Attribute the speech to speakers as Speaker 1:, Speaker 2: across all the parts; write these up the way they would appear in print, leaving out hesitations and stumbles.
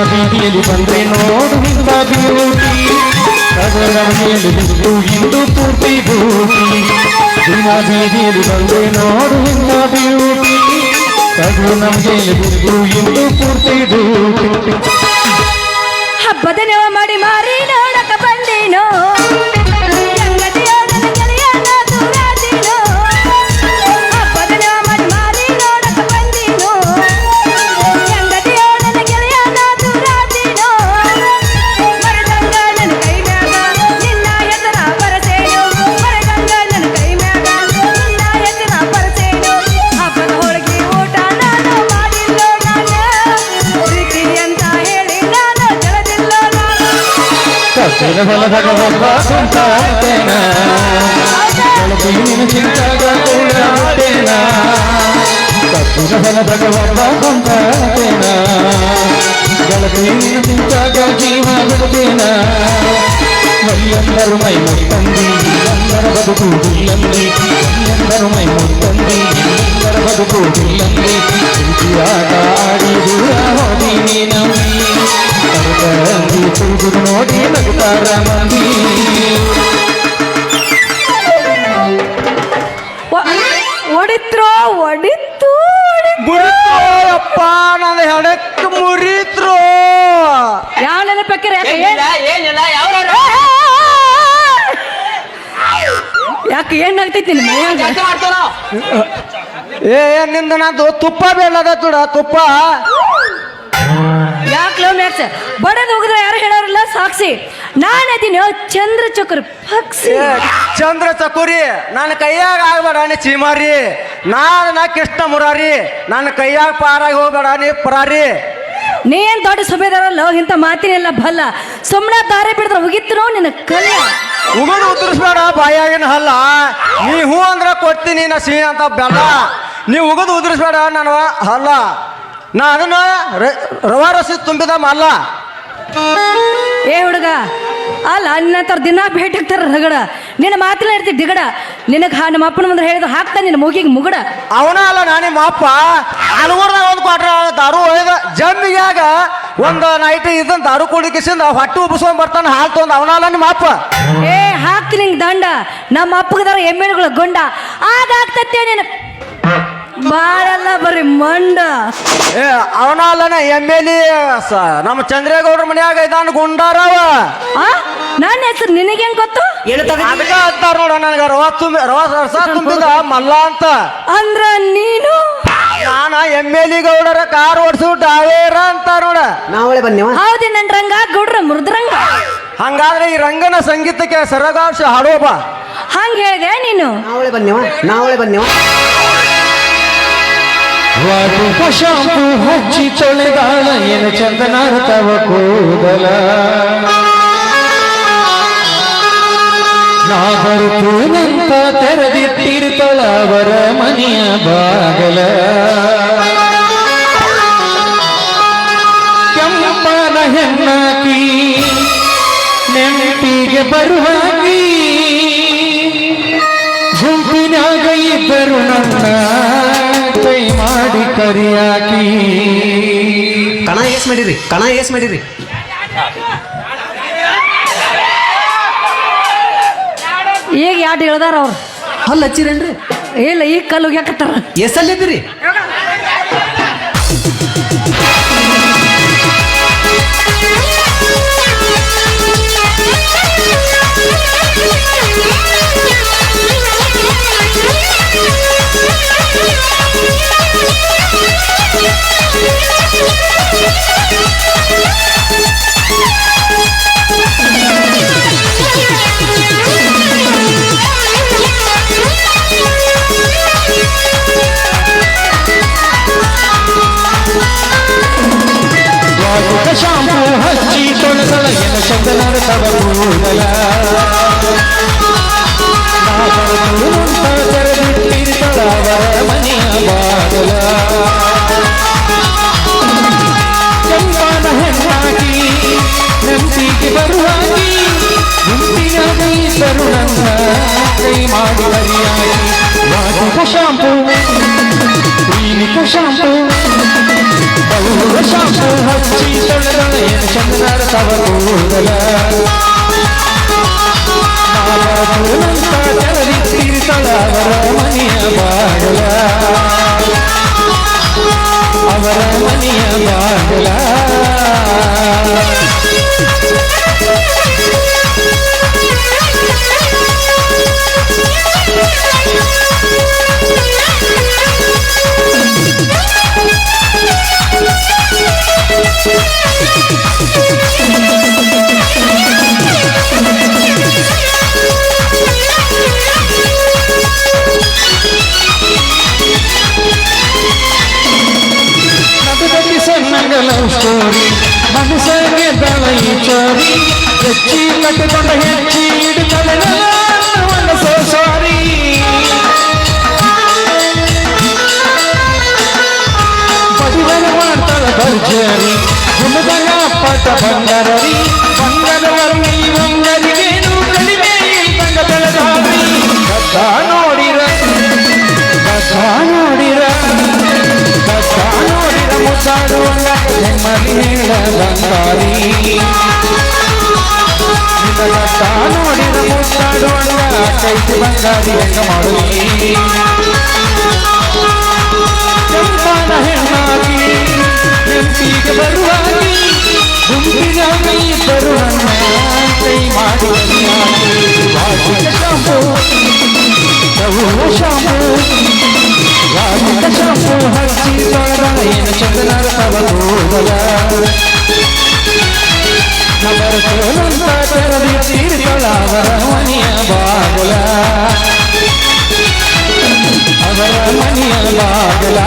Speaker 1: ಬೀದಿಯಲ್ಲಿ ಬಂದ್ರೆ ನೋಡು ಇಂಥ ಬ್ಯೂಟಿ ಅದರ ಮನೆಯಲ್ಲಿ ಬಿಟ್ಟು ಇಂದು ಪೂರ್ತಿ ಬೂಟಿ ದಿನ ಬೀದಿಯಲ್ಲಿ ಬಂದ್ರೆ ನೋಡು ಇಂಥ ಬ್ಯೂಟಿ ಅದು ನಮಗೆ ಬಿಟ್ಟು ಇಂದು ಪೂರ್ತಿ ಬೂಟಿ
Speaker 2: ಹಬ್ಬದ ನೆವ ಮಾಡಿ ಮಾರಿ ನೋಡಕ ಬಂದೇನೋ
Speaker 1: ಹೊಲದಾಗ ಒಬ್ಬ ಕುಂತಾತೇನ ಗೆಳತಿನ ಚಿಂತಾಗ ಕೂಡಾತೇನ ಕತ್ತಿನ ಹೊಲದಾಗ ಒಬ್ಬ ಕುಂತಾತೇನ ಗೆಳತಿನ ಚಿಂತಾಗ ಜೀವ ಬಿಡ್ತೇನ ಮೈಯಂದರು ಮೈ ಮುತ್ತಂದಿ ಎಲ್ಲರ ಬದುಕು ಇಲ್ಲಂದಿ ಮೈಯಂದರು ಮೈ ಮುತ್ತಂದಿ ಎಲ್ಲರ ಬದುಕು ಇಲ್ಲಂದಿ ಪ್ರೀತಿಯಾಗ ಆಡಿ ದೂರ ಹೋದಿ ನೀನಮ್ಮಿ ನೋಡಿ ನಗುತ್ತಾರ ಮಂದಿ
Speaker 2: ಹೊಡಿತ್ರೋ ಹೊಡಿತು
Speaker 3: ಅಪ್ಪ ನನ್ನ ಹೆಡಕ್ ಮುರಿತ್ರು
Speaker 2: ಯಾವ ನೆನಪಕ್ಕಿರ ಯಾಕೆ ಏನಾಗ್ತೈತಿ ನಿಮ್ಮ
Speaker 3: ನಿಂದ ನಂದು ತುಪ್ಪ ಬೇಡದ ತುಡ ತುಪ್ಪ
Speaker 2: ಯಾಕೆ ಮ್ಯಾಕ್ಸ್ ಬಡದ್ ಹೋಗಿದ್ರೆ ಯಾರು ಹೇಳೋರಿಲ್ಲ ಸಾಕ್ಷಿ ನಾನದೀನಿ ಚಂದ್ರ ಚಕ್ರ ಪಕ್ಷಿ
Speaker 3: ಚಂದ್ರ ಚಕೋರಿ ನನ್ನ ಕೈಯಾಗ ಆಗ್ಬೇಡ ನೀ ಚೀಮಾರಿ ನಾ ಕೃಷ್ಣ ಮುರಾರಿ ನನ್ನ ಕೈಯಾಗ ಪಾರಾಗಿ ಹೋಗ್ಬೇಡ ನೀ ಪರಾರಿ
Speaker 2: ನೀನ್ ದೊಡ್ಡ ಸುಬೇದಾರಲ್ಲ ಇಂಥ ಮಾತಿನೆಲ್ಲ ಬಲ್ಲ ಸುಮ್ಮನೆ ದಾರಿ ಬಿಡಿದ್ರೆ ಹೋಗಿತ್ತು ನಿನ್ನ ಕಲ್ಯ
Speaker 3: ಉಗುಡು ಉದುರಿಸ್ಬೇಡ ಬಾಯಾಗಿನ ಹಲ್ಲ ನೀ ಹೂ ಅಂದ್ರೆ ಕೊಡ್ತೀನಿ ನಾ ಸಿಹಿ ಅಂತ ಬೆಲ್ಲ ನೀ ಉಗುದು ಉದುರಿಸ್ಬೇಡ ನಾನು ಹಲ್ಲ ನಾ ಅದನ್ನ ರವಾ ರಸಿ ತುಂಬಿದ ಮಲ್ಲ
Speaker 2: ಏ ಹುಡುಗ ಅಲ್ಲ ನಿನ್ನ ದಿನ ಭೇಟಿ ಆಗ್ತಾರ ರಗಡ ನಿನ್ನ ಮಾತಿನ ಇರ್ತಿ ದಿಗಡ ನಿನಗೆ ನಮ್ಮ ಅಪ್ಪನ ಮುಂದೆ ಹೇಳಿದ ಹಾಕ್ತಾ ನಿನ್ನ ಮೂಗಿಗೆ ಮುಗಡ
Speaker 3: ಅವನ ಅಲ್ಲ ನಾನಿಮ್ಮ ಅಪ್ಪ ಅನುಗುಣದಾಗ ಒಂದು ಕ್ವಾಟ್ರ ದಾರು ಒಯ್ದ ಜಂಬಿಗ್ಯಾಗ ಒಂದು ನೈಟ್ ಇದನ್ನ ದಾರು ಕುಡಿಕಿಸಿಂದ ಹೊಟ್ಟೆ ಉಬ್ಬಿಸ್ಕೊಂಡ್ ಬರ್ತಾನೆ ಹಾಲು ತೊಂದು ಅವನ ಅಲ್ಲ ನಿಮ್ಮ ಅಪ್ಪ
Speaker 2: ಏ ಹಾಕ್ತೀನಿ ನಿಂಗೆ ದಂಡ ನಮ್ಮ ಅಪ್ಪಗದಾರ ಎಮ್ಮೆಗಳ ಗೊಂಡ ಆಗ ಆಗ್ತತ್ತೆ ನೀನು ಬಾಳೆಲ್ಲ ಬರೀ ಮಂಡ
Speaker 3: ಏ ಅವನ ಅಲ್ಲನ ಎಮ್ಮೆಲಿ ನಮ್ಮ ಚಂದ್ರೇಗೌಡ್ರ ಮನ್ಯಾಗ ಇದಾನ ಗುಂಡಾರವ
Speaker 2: ನನ್ನ ಹೆಸರು ನಿನಗೆ ಹೆಂಗ್ ಗೊತ್ತು
Speaker 3: ಅದಕ್ಕ ಅಂತಾರ ನೋಡ ನನಗ ರವಾ ರಸ ತುಂಬಿದ ಮಲ್ಲ ಅಂತ
Speaker 2: ಅಂದ್ರ ನೀನು
Speaker 3: ನಾನ ಎಮ್ಮೆಲಿ ಗೌಡರ ಕಾರ್ ಓಡಿಸು ಡಾವೇರ ಅಂತ ನೋಡ
Speaker 4: ನಾವಳೆ ಬನ್ನಿ
Speaker 2: ಹೌದಿ ನನ್ ರಂಗ ಗೌಡ್ರ ಮೃದ್ರಂಗ
Speaker 3: ಹಂಗಾದ್ರೆ ಈ ರಂಗನ ಸಂಗೀತಕ್ಕೆ ಸರಗಾಂಶ ಹಾಡೋಬ
Speaker 2: ಹಂಗ ಹೇಳಿದೆ ನೀನು
Speaker 4: ನಾವಳೆ ಬನ್ನಿ
Speaker 1: ವಾಟು ಶಾಂಪು ಹಚ್ಚಿ ತೊಳೆದಾಳ ಏನು ಚಂದನ ತವ ಕೂದಲ ನಾ ಬರುತ್ತೇನಂತ ತೆರೆದಿಟ್ಟಿರ್ತಳ ಅವರ ಮನೆಯ ಬಾಗಲ ಕೆಂಪನ ಹೆಣ್ಣಾಕಿ ನೆನಪಿಗೆ ಬರುವಾಗಿ ಗುಂಪಿನಾಗ ಇದ್ದರು ನನ್ನ ಕೈ ಮಾಡಿ ಕರಿಯಾಕಿ
Speaker 4: ಕಣ ಏಸ್ ಮಾಡಿರಿ
Speaker 2: ಈಗ ಯಾಟ್ ಹೇಳ್ದಾರ ಅವ್ರು
Speaker 4: ಹಲ್ಲ ಹಚ್ಚಿರೇನ್ರಿ
Speaker 2: ಇಲ್ಲ ಈಗ ಕಲ್ಲು ಯಾಕತ್ತಾರ
Speaker 4: ಎಷ್ಟಲ್ಲಿದ್ದೀರಿ
Speaker 1: ಶಾಂಪು ಹಚ್ಚಿ ತೊಳೆದಳ ಎನ್ನ ಚಂದನರ ತವ ಕೂದಲ ತೆರೆದಿಟ್ಟಿರ್ತಳ ಅವರ ಮನೆಯ ಬಾಗಲ ಕೆಂಪನ ಹೆಣ್ಣಾಗಿ ನಂಬಿಕೆ ಬರುವಾಗಿ ಗುಂಪಿನಾಗ ಇದ್ದರು ನನ್ನ ಕೈ ಮಾಡಿ ಹರಿಯಾಗಿ ವಾಟಿಕ ಶಾಂಪು ಕ್ಲಿನಿಕ ಶಾಂಪು ಶಾಂಪು ಹಚ್ಚಿ ತೊಳೆದ ತವ ಕೂದಲ ಮಾಲೂನಂತ ತೆರದಿ ತೀರಿಸಳ ಅವರ ಮನೆಯ ಬಾಗಲ ಅವರ ಮನೆಯ ಬಾಗಲ ಲವ್ ಸ್ಟೋರಿ ಮನಸ್ಸಿಗೆ ದಳೈ ಚೋರಿ ಹೆಚ್ಚಿ ಕಟ್ಟಿಕೊಂಡ ಹೆಚ್ಚಿ ಹಿಡಿದಳೆ ಮನಸ್ಸು ಸಾರಿ ಬಡಿವನ ಮಾಡ್ತಾಳ ಭರ್ಜರಿ ಗುಣದನ ಪಟ ಬಂಗಾರರಿ ಬಂಗದ ವರ್ಣಿ ಬಂಗರಿಗೇನು ಕಡಿಮೆ ತಂಗ ಬೆಳೆದಾರಿ ಕಥ ನೋಡಿರ ಕಥ ನೋಡಿರ ಕಥ ನೋಡಿರ ಮುದ್ದಾಡುವಂಗ ನೆಮ್ಮದಿ ನೀಡ ಬಂಗಾರಿ ಕಥ ನೋಡಿರ ಮುದ್ದಾಡುವಂಗ ಕೈತಿ ಬಂಗಾರಿ ಹೆಂಗ ಮಾಡುವಿ ಕೆಂಪನ ಹೆಣ್ಣಾಗಿ ನೆಂಪಿಗೆ ಬರುವಾಗಿ ಗುಂಪಿಗಾಗಿ ಬರುವನ್ನ ಕೈ ಮಾಡಿ ಶಾಂಪು ಶಾಂಪು ರಾಜಿಕ ಶಾಂಪು ಹಚ್ಚಿ ತೊಳೆದ ಏನು ಚಂದನರ ತವ ಕೂದಲ ಅವರ ಸೋಲಂತ ತೆರದಿ ತೀರಿಸಳ ಅವರ ಮನೆಯ ಬಾಗಲ ಅವರ ಮನೆಯ ಬಾಗಲ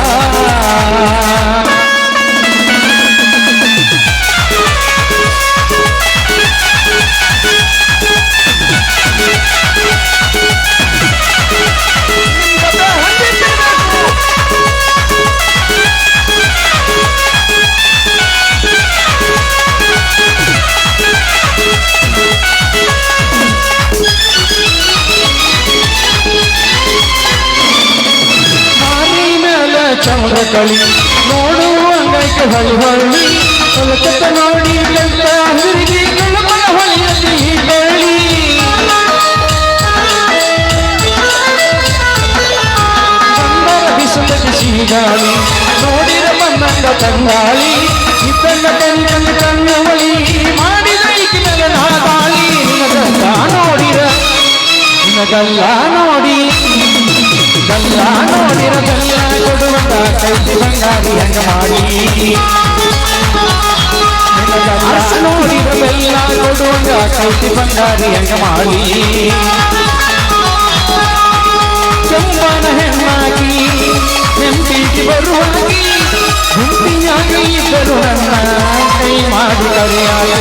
Speaker 1: ಚಂದ್ರ ಕಳಿ ನೋಡುವಂಗೈಕೆ ಹೊಳಿ ಹೊಳ್ಳಿ ಹೊಲಕತ್ತ ನೋಡಿ ಬೆಲ್ಲ ಹುಡುಗಿ ಗಣಪನ ಹೊಳೆಯಲ್ಲಿ ಬೆಳ್ಳಿ ಬಂದರ ಬಿಸಿಲ ಬಿಸಿ ಗಾಳಿ ನೋಡಿರ ಬಂದಂಗ ತಂಗಾಳಿ ಇದ್ದನ್ನ ಕಣ್ಣ ಕಣ್ಣ ಹೊಳಿ ಮಾಡಿದ ಈಗಿನ ನಾಳಿ ನಿನಗಲ್ಲ ನೋಡಿರ ನಿನಗಲ್ಲ ನೋಡಿ ಗಲ್ಲ ನೋಡಿರ ಗಲ್ಲ ಕೊಡುವಂತ ಕೈತಿ ಬಂಗಾರಿ ಹಂಗ ಮಾಡಿ ಗಲ್ಲ ನೋಡಿರ ಬೆಲ್ಲ ಕೊಡುವಂತ ಕೈತಿ ಬಂಗಾರಿ ಹಂಗ ಮಾಡಿ ಕೆಂಪನ ಹೆಣ್ಣಾಗಿ ನೆಂಪಿಗೆ ಬರುವಾಗಿ ಗುಂಪಿನಾಗಿ ಇದ್ದರು ನನ್ನ ಕೈ ಮಾಡಿ ಕರೆಯಾಗಿ